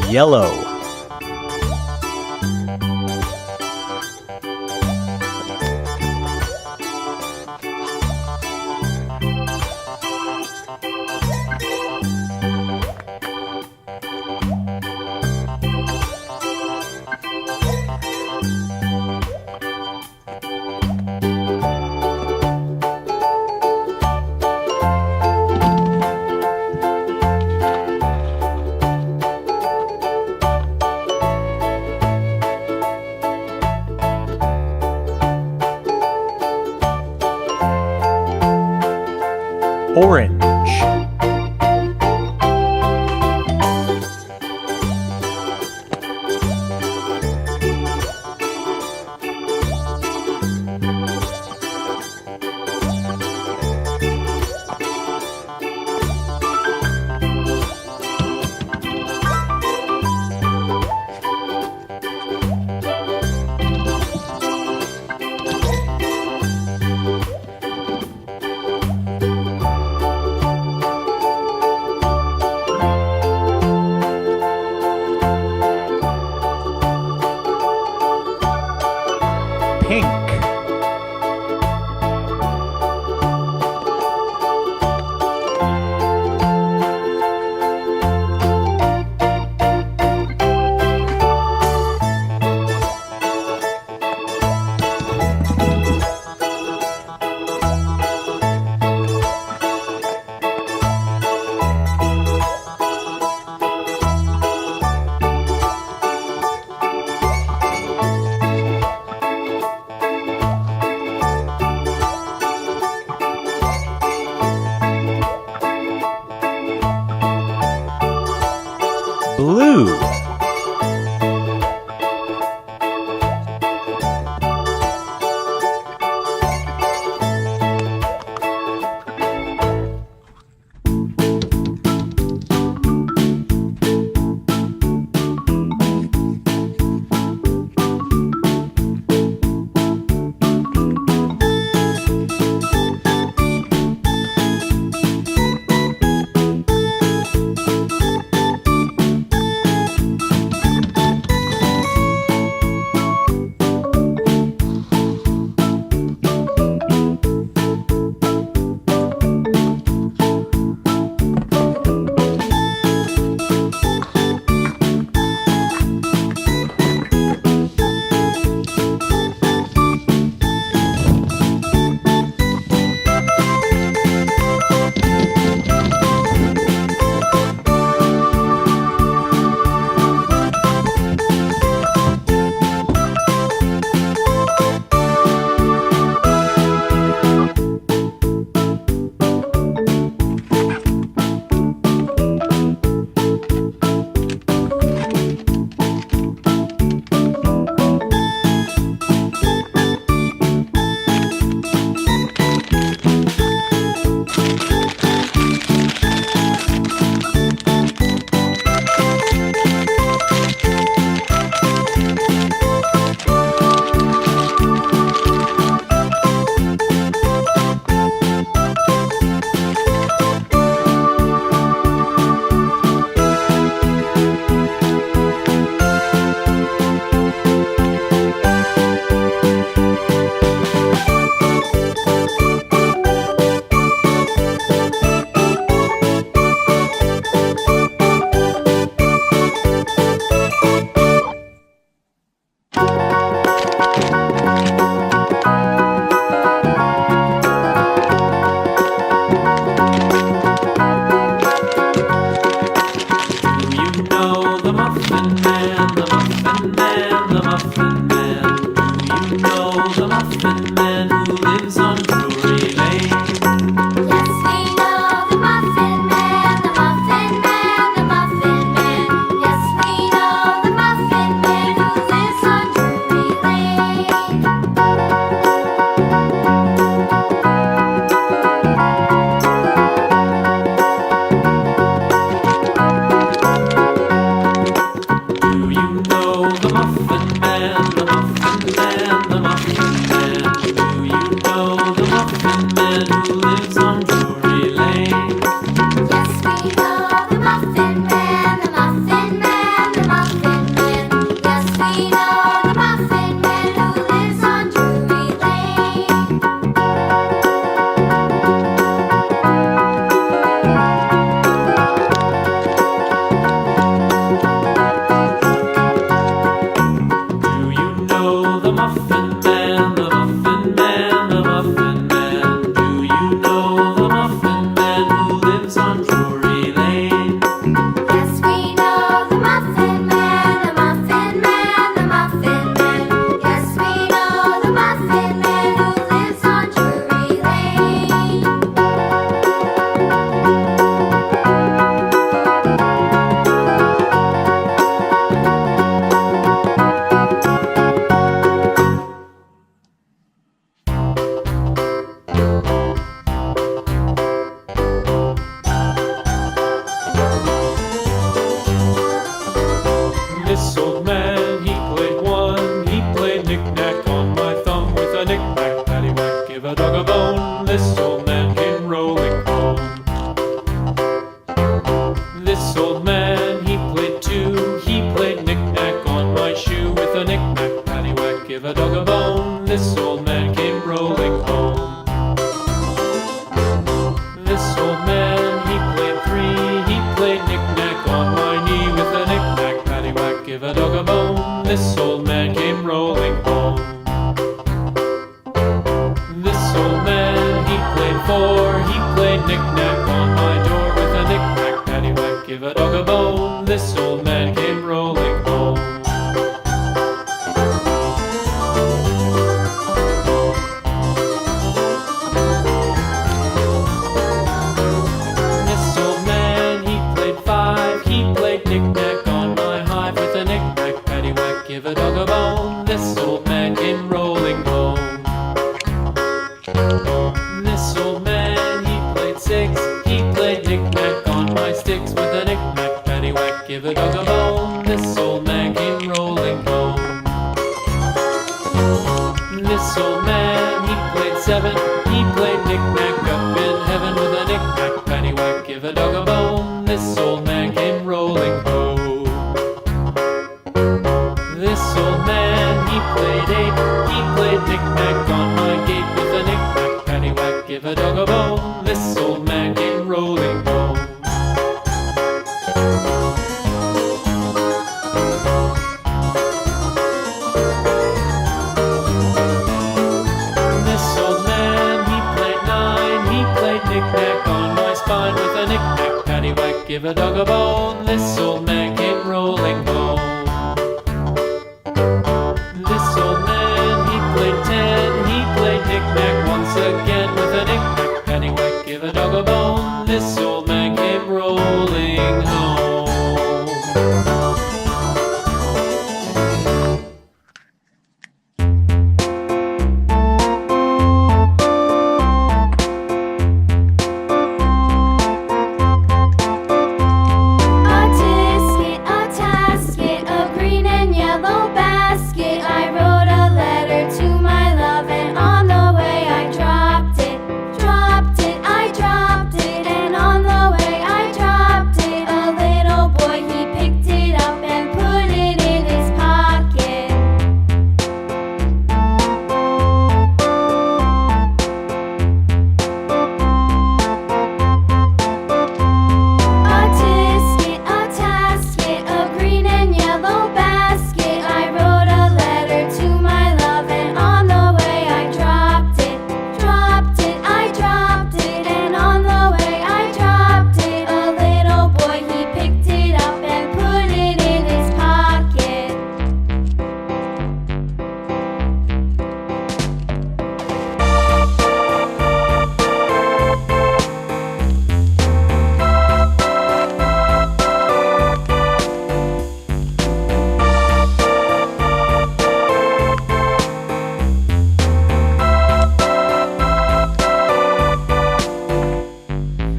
Yellow. Orange. Pink. Blue. This old man, he played one. He played knick-knack on my thumb with a knick-knack, paddywhack, give a dog a bone. This old man came rolling home. This old man, he played two. He played knick-knack on my shoe with a knick-knack, paddywhack, give a dog a bone. This old man came rolling home. This old man, he played three. He played knick-knack on my knee with a knick-knack, paddywhack, give a dog a bone. This old man came rolling home. This old man, he played four. He played knick-knack on my door with a knick-knack, paddywhack, give a dog a bone. This old man came rolling home. This old man, he played five. He played knick-knack on my hive with a knick-knack, paddywhack, give a dog a bone. This old man came rolling home. This old man, he played six. He played knick-knack on my sticks with a knick-knack, paddywhack, give a dog a bone. This old man came rolling home. This old man, he played seven. He played knick-knack up in heaven with a knick-knack, paddywhack, give a dog a bone. This old man came rolling home. This old man, he played eight. He played knick-knack on my gate with a knick-knack, paddywhack, give a dog a bone. This old man came rolling home. This old man, he played nine. He played knick-knack on my spine with a knick-knack, paddywhack, give a dog a bone. This old man came rolling home. This old man, he played ten. He played knick-knack once again with a knick-knack, paddywhack, give a dog a bone. This old man came rolling home. A tisket, a tasket, a green and yellow basket. I wrote a letter to my love, and on the way I dropped it, dropped it, I dropped it, and on the way I dropped it. A little boy, he picked it up and put it in his pocket. A tisket, a tasket, a green and yellow basket. I wrote a letter to my love, and on the way I dropped it, dropped it, I dropped it, and on the way I dropped it. A little boy, he picked it up and put it in his pocket.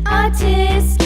A tisket,